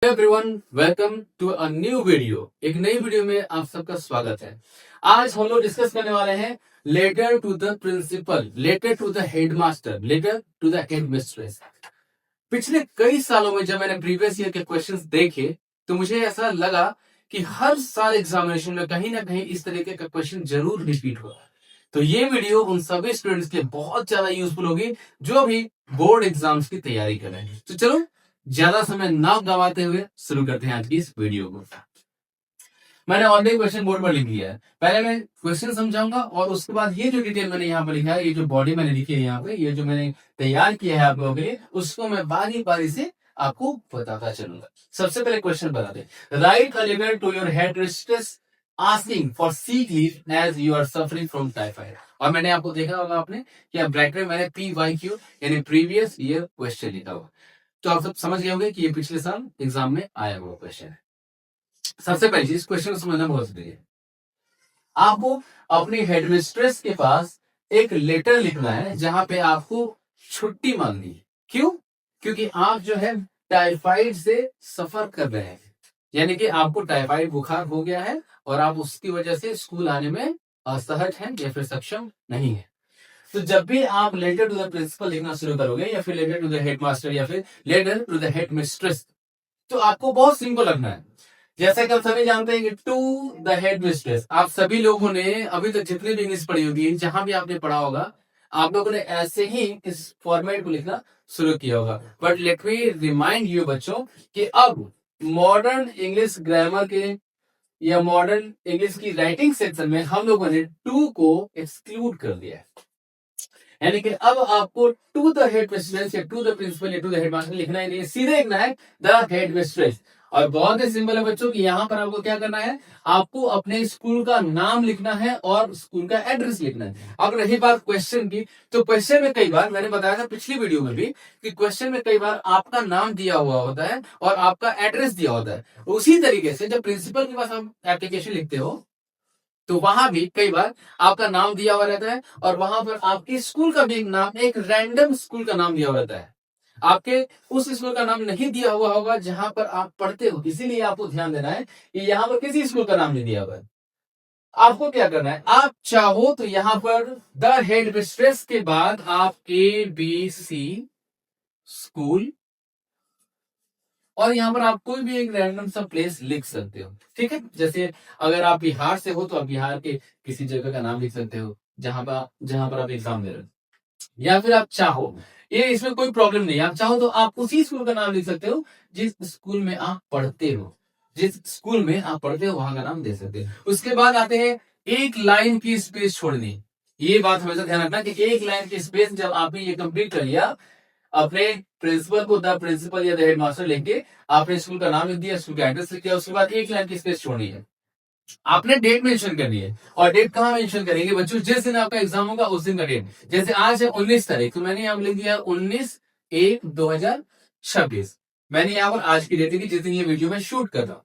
Everyone, welcome to a new video. एक नई video में आप सबका स्वागत है। आज हम लोग डिस्कस करने वाले हैं letter to the principal, letter to the headmaster, letter to the headmistress. पिछले कई सालों में जब मैंने प्रीवियस ईयर के क्वेश्चंस देखे तो मुझे ऐसा लगा कि हर साल एग्जामिनेशन में कहीं ना कहीं इस तरीके का क्वेश्चन जरूर रिपीट होगा। तो ये वीडियो उन सभी स्टूडेंट्स के लिए बहुत ज्यादा यूजफुल होगी जो भी बोर्ड एग्जाम्स की तैयारी कर रहे हैं। तो चलो ज्यादा समय ना गवाते हुए शुरू करते हैं आज की इस वीडियो को। मैंने ऑलरेडी क्वेश्चन बोर्ड पर लिख दिया है। पहले मैं क्वेश्चन समझाऊंगा और उसके बाद ये जो डिटेल मैंने यहाँ पर लिखा है, ये जो बॉडी मैंने लिखी है यहाँ पे, ये जो मैंने तैयार किया है आप लोगों के लिए, उसको मैं बारी बारी से आपको बताता चलूंगा। सबसे पहले क्वेश्चन बता दे, write a letter to your headmistress asking for sick leave as you are suffering from typhoid. और मैंने आपको देखा होगा आपने कि ब्रैकेट में मैंने PYQ यानी प्रीवियस ईयर क्वेश्चन लिखा हुआ। तो आप सब समझ गए होंगे कि ये पिछले साल एग्जाम में आया हुआ क्वेश्चन है। सबसे पहले इस क्वेश्चन को समझना बहुत जरूरी है। आपको अपनी हेडमिस्ट्रेस के पास एक लेटर लिखना है जहां पे आपको छुट्टी मांगनी है। क्यों? क्योंकि आप जो है टाइफाइड से सफर कर रहे हैं, यानी कि आपको टाइफाइड बुखार हो गया है और आप उसकी वजह से स्कूल आने में असहज हैं या फिर सक्षम नहीं है। तो जब भी आप लेटर टू द प्रिंसिपल लिखना शुरू करोगे या फिर लेटर टू द हेडमास्टर या फिर letter to the headmistress, तो आपको बहुत सिंपल रखना है। जैसा कि आप सभी जानते हैं कि टू द हेड मिस्ट्रेस, आप सभी लोगों ने अभी तक जितनी भी इंग्लिश पढ़ी होगी, जहां भी आपने पढ़ा होगा, आप लोगों ने ऐसे ही इस फॉर्मेट को लिखना शुरू किया होगा। But let me remind you बच्चों कि अब मॉडर्न इंग्लिश ग्रामर के या मॉडर्न इंग्लिश की राइटिंग सेक्शन में हम लोगों ने टू को एक्सक्लूड कर दिया है। यानी कि अब आपको टू द हेड मिस्ट्रेस या टू द प्रिंसिपल या टू द हेडमास्टर लिखना ही नहीं, सीधे लिखना है द हेड मिस्ट्रेस। और बहुत ही सिंपल है बच्चों कि यहाँ पर आपको क्या करना है, आपको अपने स्कूल का नाम लिखना है और स्कूल का एड्रेस लिखना है। अब रही बात क्वेश्चन की, तो क्वेश्चन में कई बार मैंने बताया था पिछली वीडियो में भी कि क्वेश्चन में कई बार आपका नाम दिया हुआ होता है और आपका एड्रेस दिया होता है। उसी तरीके से जब प्रिंसिपल के पास आप एप्लीकेशन लिखते हो तो वहां भी कई बार आपका नाम दिया हुआ रहता है और वहां पर आपके स्कूल का भी नाम, एक रैंडम स्कूल का नाम दिया हुआ रहता है। आपके उस स्कूल का नाम नहीं दिया हुआ होगा जहां पर आप पढ़ते हो, इसीलिए आपको ध्यान देना है कि यहाँ पर किसी स्कूल का नाम नहीं दिया हुआ है। आपको क्या करना है, आप चाहो तो यहाँ पर द हेड मिस्ट्रेस के बाद आप ABC स्कूल और यहाँ पर आप कोई भी एक रैंडम सा प्लेस लिख सकते हो। ठीक है, जैसे अगर आप बिहार से हो तो आप बिहार के किसी जगह का नाम लिख सकते हो जहां पर आप एग्जाम दे रहे हो। या फिर आप चाहो, ये इसमें कोई प्रॉब्लम नहीं है, आप चाहो तो आप उसी स्कूल का नाम लिख सकते हो जिस स्कूल में आप पढ़ते हो, जिस स्कूल में आप पढ़ते हो वहां का नाम दे सकते हो। उसके बाद आते हैं एक लाइन की स्पेस छोड़नी। ये बात हमेशा ध्यान रखना कि एक लाइन की स्पेस जब आपने ये कंप्लीट कर लिया, अपने प्रिंसिपल को द प्रिंसिपल या द हेडमास्टर लिख के आपने स्कूल का नाम लिख दिया, स्कूल का एड्रेस लिख दिया, उसके बाद एक लाइन की स्पेस छोड़नी है। आपने डेट मेंशन करनी है। और डेट कहाँ मेंशन करेंगे बच्चों, जिस दिन आपका एग्जाम होगा उस दिन का डेट। जैसे आज है 19 तारीख, तो मैंने यहाँ लिख दिया 19/1/2026। मैंने यहाँ पर आज की डेट लिखी जिस दिन ये वीडियो में शूट कर रहा हूं।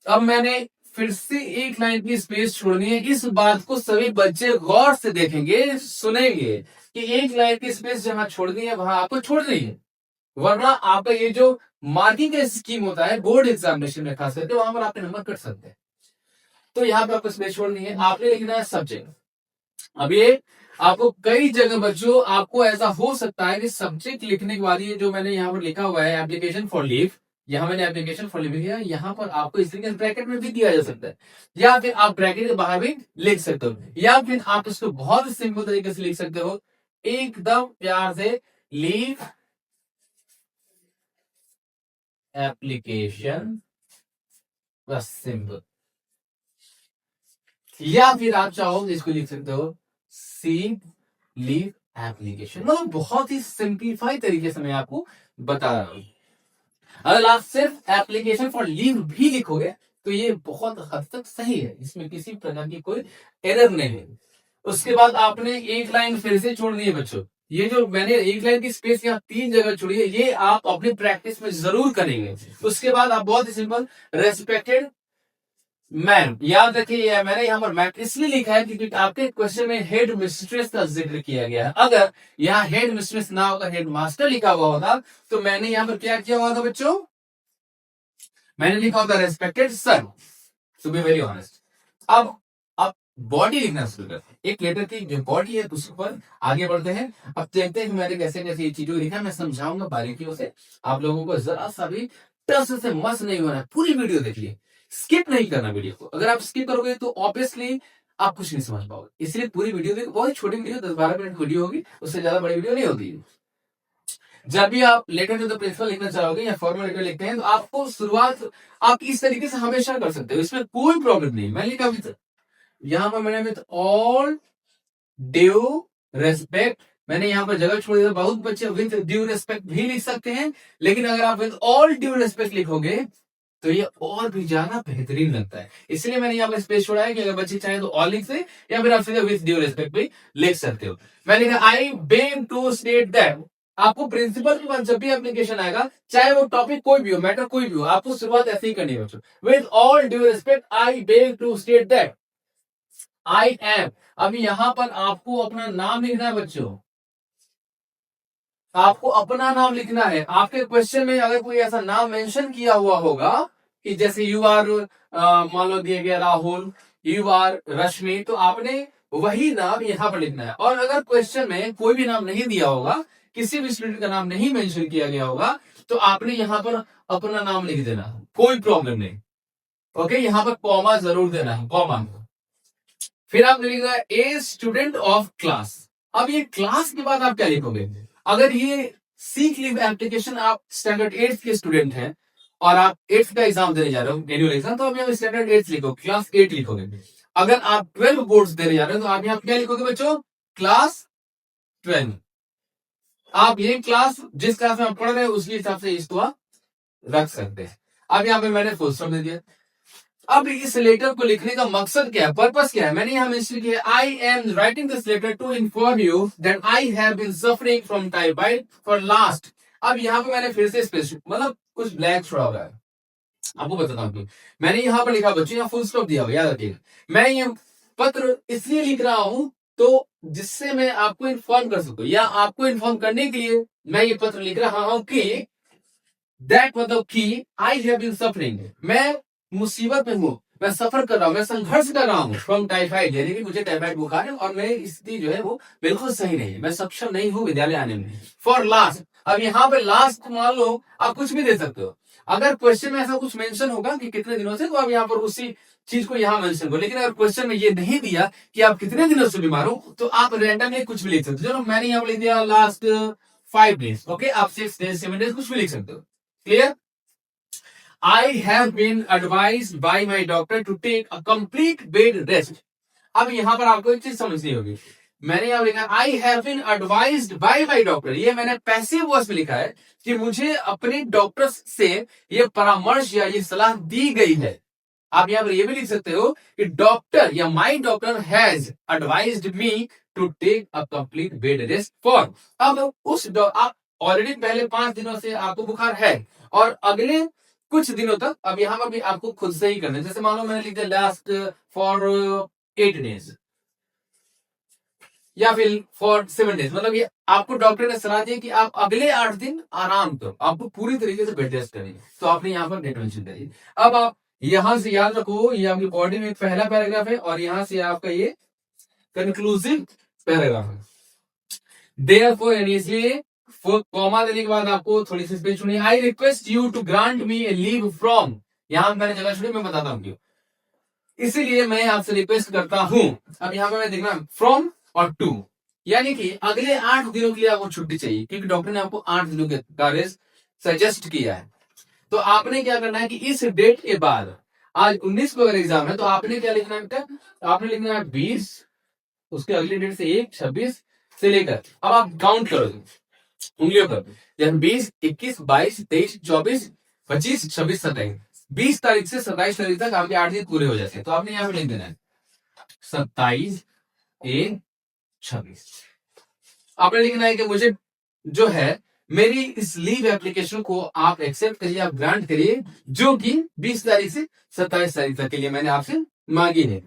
अब मैंने फिर से एक लाइन की स्पेस छोड़नी है। इस बात को सभी बच्चे गौर से देखेंगे, सुनेंगे कि एक लाइन की स्पेस जहां छोड़नी है वहां आपको छोड़नी है, वरना आपका ये जो मार्किंग का स्कीम होता है बोर्ड एग्जामिनेशन में खास करके, वहां पर आपके नंबर कट सकते हैं। तो यहाँ पे आपको स्पेस छोड़नी है, आपने लिखना है सब्जेक्ट। अब ये आपको कई जगह बच्चों आपको ऐसा हो सकता है कि सब्जेक्ट लिखने के बाद ये जो मैंने यहाँ पर लिखा हुआ है एप्लीकेशन फॉर लीव, यहाँ मैंने एप्लीकेशन फॉर लीव लिखा, यहाँ पर आपको इस तरीके से ब्रैकेट में भी दिया जा सकता है, या फिर आप ब्रैकेट के बाहर भी लिख सकते हो, या फिर आप इसको बहुत सिंपल तरीके से लिख सकते हो, एकदम प्यार से, लीव एप्लीकेशन, बस सिंपल। या फिर आप चाहो तो इसको लिख सकते हो सी लीव एप्लीकेशन। मतलब बहुत ही सिंपलीफाई तरीके से मैं आपको बता रहा हूं। अगर आप सिर्फ एप्लीकेशन फॉर लीव भी लिखोगे तो ये बहुत हद तक सही है, इसमें किसी प्रकार की कोई एरर नहीं है। उसके बाद आपने एक लाइन फिर से छोड़नी है बच्चों। ये जो मैंने एक लाइन की स्पेस यहाँ 3 जगह छोड़ी है, ये आप अपनी प्रैक्टिस में जरूर करेंगे। उसके बाद आप बहुत ही सिंपल, रेस्पेक्टेड मैम, याद रखिए मैंने यहाँ पर मैम इसलिए लिखा है क्योंकि आपके क्वेश्चन में हेड मिस्ट्रेस का जिक्र किया गया है। अगर यहाँ हेड मिस्ट्रेस ना होगा, हेड मास्टर लिखा हुआ होगा, तो मैंने यहाँ पर क्या किया हुआ था बच्चों, मैंने लिखा होता respected sir, to be very honest. अब आप बॉडी लिखना शुरू कर, एक लेटर की जो बॉडी है उसके ऊपर आगे बढ़ते हैं। अब देखते हैं कि मैंने कैसे कैसे ये चीजों को लिखा, मैं समझाऊंगा बारीकियों से। आप लोगों को जरा सा भी टस से मस नहीं होना है, पूरी वीडियो देखिए, स्किप नहीं करना वीडियो को। अगर आप स्किप करोगे तो ऑब्वियसली आप कुछ नहीं समझ पाओगे, इसलिए पूरी वीडियो देखो। बहुत ही छोटी वीडियो, 10-12 मिनट वीडियो होगी, उससे ज्यादा बड़ी वीडियो नहीं होती। जब भी आप लेटर टू द प्रिंसिपल लिखना चाहोगे या फॉर्मल लेटर लिखते हैं तो आपको शुरुआत आप इस तरीके से हमेशा कर सकते हो, इसमें कोई प्रॉब्लम नहीं। मैंने लिखा यहाँ पर मैंने विद ऑल ड्यू रेस्पेक्ट, मैंने यहाँ पर जगह छोड़ दिया। बहुत बच्चे विद ड्यू रेस्पेक्ट भी लिख सकते हैं, लेकिन अगर आप विद ऑल ड्यू रेस्पेक्ट लिखोगे तो ये और भी ज्यादा बेहतरीन लगता है, इसलिए मैंने यहाँ पर स्पेस छोड़ा है कि अगर बच्चे चाहे तो ऑल लिख से, या फिर आप सीधे विद ड्यू रेस्पेक्ट भी लिख सकते हो। मैंने लिखा I beg to state that, आपको प्रिंसिपल के पास जब भी एप्लीकेशन आएगा, चाहे वो टॉपिक कोई भी हो, मैटर कोई भी हो, आपको शुरुआत ऐसे ही करनी है बच्चों। With all due respect I beg to state that I am. अब यहां पर आपको अपना नाम लिखना है बच्चों, आपको अपना नाम लिखना है। आपके क्वेश्चन में अगर कोई ऐसा नाम मेंशन किया हुआ होगा कि जैसे यू आर, मान लो दिया गया राहुल, यू आर रश्मि, तो आपने वही नाम यहां पर लिखना है। और अगर क्वेश्चन में कोई भी नाम नहीं दिया होगा, किसी भी स्टूडेंट का नाम नहीं मेंशन किया गया होगा, तो आपने यहां पर अपना नाम लिख देना, कोई प्रॉब्लम नहीं। ओके, यहां पर कॉमा जरूर देना है, कॉमा। फिर आप लिखेगा ए स्टूडेंट ऑफ क्लास। अब ये क्लास के बाद आप क्या लिखोगे? अगर ये सीख लिव एप्लीकेशन आप स्टैंडर्ड 8 के स्टूडेंट हैं और आप 8 का एग्जाम देने जा रहे हो, एनुअल एग्जाम, तो आप यहाँ स्टैंडर्ड 8 लिखो, क्लास 8 लिखोगे। अगर आप 12 बोर्ड्स देने जा रहे हो तो आप यहाँ क्या लिखोगे बच्चों? क्लास 12। आप ये क्लास जिस क्लास में आप पढ़ रहे हो उसके हिसाब से इसको आप रख सकते हैं। अब यहाँ पे मैंने फुल स्टॉप दे दिया। अब इस लेटर को लिखने का मकसद क्या है, पर्पस क्या है? मैंने यहां मेंशन किया, I am writing this letter to inform you that I have been suffering from typhoid for last. अब यहाँ पे मैंने फिर से स्पेसिफिक, मतलब कुछ ब्लैंक छोड़ा हुआ है, आपको बताता हूँ। मैंने यहाँ पर लिखा बच्चों, यहाँ फुल स्टॉप दिया हुआ, याद रखिएगा। मैं ये पत्र इसलिए लिख रहा हूं तो जिससे मैं आपको इन्फॉर्म कर सकूं, या आपको इन्फॉर्म करने के लिए मैं ये पत्र लिख रहा हूं कि दैट, मतलब कि आई हैव बीन सफरिंग, मैं मुसीबत में हूं, मैं सफर कर रहा हूं, मैं संघर्ष कर रहा हूं फ्रॉम टाइफाइड, यानी कि मुझे टाइफाइड बुखार है और मेरी स्थिति जो है वो बिल्कुल सही नहीं है, मैं सक्षम नहीं हूं विद्यालय आने में। फॉर लास्ट, अब यहाँ पे लास्ट मान लो आप कुछ भी दे सकते हो। अगर क्वेश्चन में ऐसा कुछ मेंशन होगा कि कितने दिनों से, तो आप यहाँ पर उसी चीज को यहाँ मेंशन करो। लेकिन अगर क्वेश्चन में ये नहीं दिया कि आप कितने दिनों से बीमार हो, तो आप रैंडमली कुछ भी लिख सकते हो। चलो मैंने यहाँ पर लिख दिया लास्ट 5 डेज। ओके, आप 6 डेज 7 डेज कुछ भी लिख सकते हो। Clear? I have been advised by my doctor to take a complete bed rest. अब यहां पर आपको एक चीज समझनी होगी, मैंने यहां लिखा I have been advised by my doctor, ये मैंने पैसिव वॉइस में लिखा है कि मुझे अपने डॉक्टर से ये परामर्श या ये सलाह दी गई है। आप यहां पर ये भी लिख सकते हो कि डॉक्टर या my doctor has advised me to take a complete bed rest for. अब उस आप ऑलरेडी पहले 5 दिनों से आपको बुखार है और अगले कुछ दिनों तक, अब यहां पर भी आपको खुद से ही करना है। जैसे मान लो मैंने लिख दिया लास्ट फॉर 8 डेज या फिर फॉर 7 डेज, मतलब ये आपको डॉक्टर ने सलाह दी कि आप अगले 8 दिन आराम करो, आपको पूरी तरीके से बेड रेस्ट करेंगे, तो आपने यहाँ पर डेट मेंशन करी। अब आप यहां से याद रखो, ये आपकी बॉडी में पहला पैराग्राफ है और यहां से आपका ये कंक्लूसिव पैराग्राफ है। देयरफॉर, यानी इसलिए कॉमा देने के बाद आपको थोड़ी सी स्पेस छोड़नी। I request you to grant me a leave from, यहां मैंने जगह छोड़ी, मैं बताता हूं क्यों। इसीलिए मैं आपसे रिक्वेस्ट करता हूं, अब यहां पर मैं देखना फ्रॉम और टू, यानी कि अगले 8 दिनों के लिए आपको छुट्टी चाहिए, क्योंकि डॉक्टर ने आपको 8 दिनों के कार्य सजेस्ट किया है। तो आपने क्या करना है कि इस डेट के बाद, आज 19 को अगर एग्जाम है, तो आपने क्या लिखना है बेटा? आपने लिखना है 20, उसके अगली डेट से 1, 26 से लेकर, अब आप काउंट करो उंगलियों पर, जब 20, 21, 22, 23, 24, 25, 26, 27, 20 तारीख से 27 तारीख तक आपके 8 दिन पूरे हो जाते हैं। तो आपने यहाँ पे लिख देना है 27, 1, 26। आपने लिखना है कि मुझे जो है मेरी इस लीव एप्लीकेशन को आप एक्सेप्ट करिए, आप ग्रांट करिए, जो कि 20 तारीख से 27 तारीख तक के लिए मैंने आपसे मांगी है।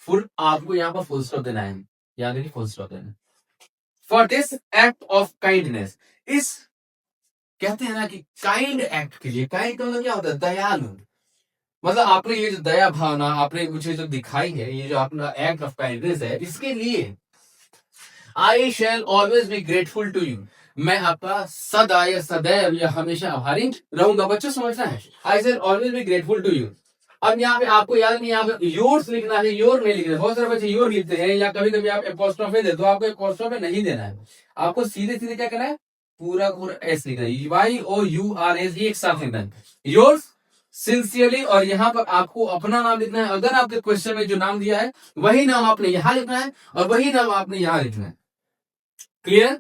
फुल आपको यहाँ पर फुल स्टॉप देना है, याद रखिए फुल स्टॉप देना है। For this act of kindness, इस कहते हैं ना कि काइंड एक्ट के लिए, काइंड का मतलब क्या होता है? दयालु। मतलब आपने ये जो दया भावना आपने मुझे जो दिखाई है, ये जो अपना एक्ट ऑफ काइंडनेस है, इसके लिए I shall always be grateful to you. मैं आपका सदा या सदैव या हमेशा आभारी रहूंगा। बच्चों समझना है, I shall always be grateful to you. अब यहाँ पे आपको याद नहीं, यहाँ पे योर्स लिखना है, योर नहीं लिखना है। बहुत सारे बच्चे योर लिखते हैं, या कभी कभी आप एपोस्ट्रोफे दे दो, आपको एपोस्ट्रोफे नहीं देना है। आपको सीधे सीधे क्या करना है, पूरा पूरा एस लिखना है, Y O U R S, एक साथ लिखना है, योर्स सिंसियरली। और यहाँ पर आपको अपना नाम लिखना है। अगर आपके क्वेश्चन में जो नाम दिया है वही नाम आपने यहाँ लिखना है और वही नाम आपने यहाँ लिखना है। क्लियर?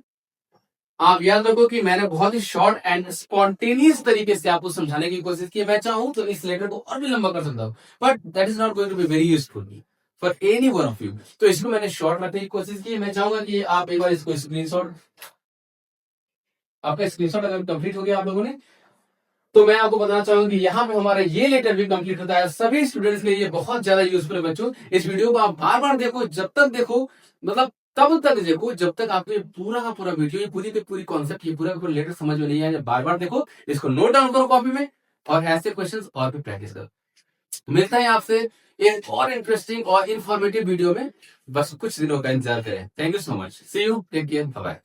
आप याद रखो कि मैंने बहुत ही शॉर्ट एंड स्पॉन्टेनियस तरीके से आपको समझाने की कोशिश की। मैं चाहूं तो इस लेटर को और भी लंबा कर सकता हूं, but that is not going to be very useful for any one of you. तो इसको मैंने शॉर्ट रखने की कोशिश की। मैं चाहूंगा कि आप एक बार इसको स्क्रीनशॉट, आपका स्क्रीनशॉट अगर कंप्लीट हो गया आप लोगों ने, तो मैं आपको बताना चाहूंगा कि यहाँ पे हमारा ये लेटर भी कंप्लीट होता है। सभी स्टूडेंट्स के लिए ये बहुत ज्यादा यूजफुल है बच्चों। इस वीडियो को आप बार बार देखो, जब तक देखो, मतलब तब तक देखो जब तक आपको ये पूरा का पूरा वीडियो, ये पूरी की पूरी कॉन्सेप्ट, ये पूरा का पूरा लेटर समझ में नहीं आया। बार बार देखो, इसको नोट डाउन करो कॉपी में और ऐसे क्वेश्चंस और भी प्रैक्टिस करो। मिलता है आपसे एक और इंटरेस्टिंग और इन्फॉर्मेटिव वीडियो में। बस कुछ दिनों का इंतजार करें। Thank you so much, see you, take care, bye.